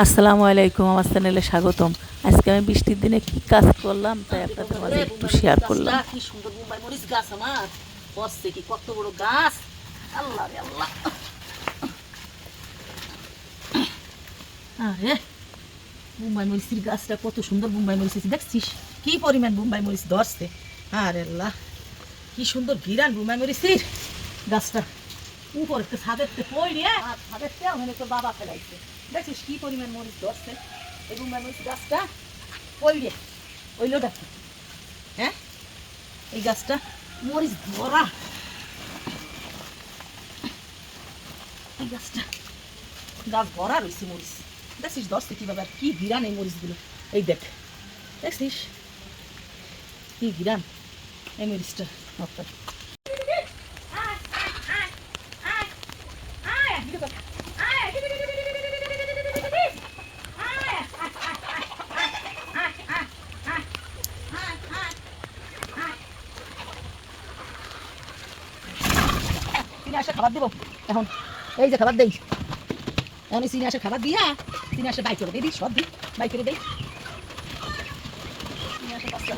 আসসালামু আলাইকুম, আমার চ্যানেলে স্বাগতম। আজকে আমি বৃষ্টির দিনে কি কাজ করলাম তাই আপনাদের মাঝে একটু শেয়ার করলাম। কি সুন্দর মুম্বাই মরিচ গাছ আমার বসছে, কি কত বড় গাছ! আল্লাহ রে আল্লাহ! আরে মুম্বাই মরিচের গাছটা কত সুন্দর! মুম্বাই মরিচ দেখছিস কি পরিমাণ মুম্বাই মরিচ ধরছে! আরে আল্লাহ, কি সুন্দর ঘিরান মুম্বাই মরিচের গাছটা! উপরে তো ছাদের পড়ে আর ছাদের ওখানে তো বাবা ফেলাইছে। দেখছিস কি পরিমাণ মরিচ ধরছে এই মুম্বাই মরিচ গাছটা পড়ে ওইলো দেখো। হ্যাঁ, এই গাছটা মরিচ ভরা। এই গাছটা গাছ ভরা রয়েছে মরিচ। দেখছিস ধরছে কিভাবে, আর কি ঘিরান এই মরিচগুলো! এই দেখ, দেখছিস কি ঘিরান এই মরিচটা! অর্থাৎ চিনি আসে খাবার দেবো এখন। এই যে খাবার দেই এখন, চিনি আসে খাবার দিয়া চিনি আসে বাই করে দিই, সব দিই বাই করে দেই। চিনি আসে বাচ্চা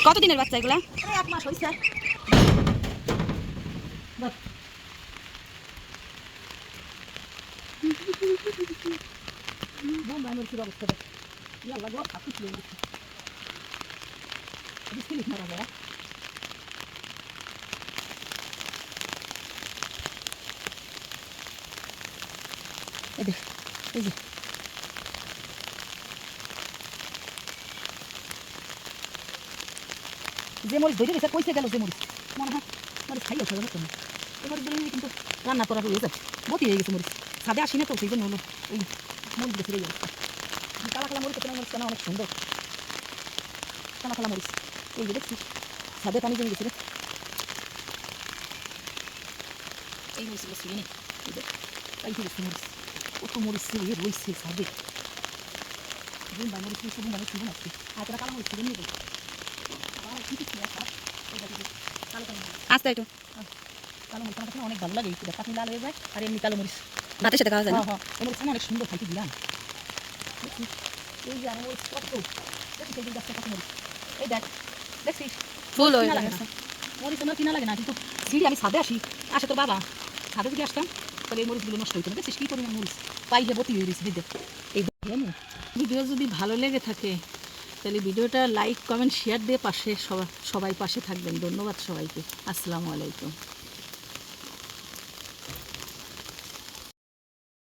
কতদিনের বাচ্চা এগুলা? 1 মাস হয়েছে। মুম্বাই মরিচের অবস্থা দেখ, ইয়াল্লা গো খাচ্ছি ছিল বিস্কিট মারা যায়। এই দেখ, এই যে যে মরিচ ধরে গেছে কইছে গেল, যে মরিচ মনে হয় মরিচ খাইয়া খাবে না। এই মরিচগুলো নিয়ে কিন্তু রান্না করা হয়ে যায়, বতি হয়ে গেছে মরিচ। ছাদে আসি না তো, সেই জন্য হলো ওই মরিচ গেছে এই অবস্থা। কালা কালা মরিচ, তোমার মরিচটা না অনেক সুন্দর কালা কালা মরিচ। এই যে দেখছিস ছাদে পানি জমে গেছে রে। এই মরিচগুলো ছিল নি, এই দেখ পাইতে গেছে মরিচ। কত মরিচ রয়েছে ছাদে। বুম্বাই মরিচ ছিল, বুম্বাই ছিল না আর তোরা কালা মরিচ ছিল নিয়ে যাই। আস্তে একটু কালো মরিচ আমার অনেক ভালো লাগে, কাঠি লাল হয়ে যায় আর এমনি কালো মরিচ ভাতের সাথে খাওয়া যায় না? হ্যাঁ, এই মরিচ অনেক সুন্দর খাইতে দিলাম। এই যে আমার মরিচ কত দেখছিস, এই গাছটা কত মরিচ! এই দেখ, দেখছিস ফুল হয়ে লাগে না মরিচ, আমার কিনা লাগে না। কিন্তু সিঁড়ি আমি ছাদে আসে তোর বাবা ছাদে যদি আসতাম তাহলে এই মরিচগুলো নষ্ট হইতো না। দেখছিস কি পরিমাণ মরিচ পাইলে বতি হয়ে গেছে। দেখ এই ভিডিও যদি ভালো লেগে থাকে তাহলে ভিডিওটা লাইক কমেন্ট শেয়ার দিয়ে সবাই পাশে থাকবেন। ধন্যবাদ সবাইকে। আসসালামু আলাইকুম।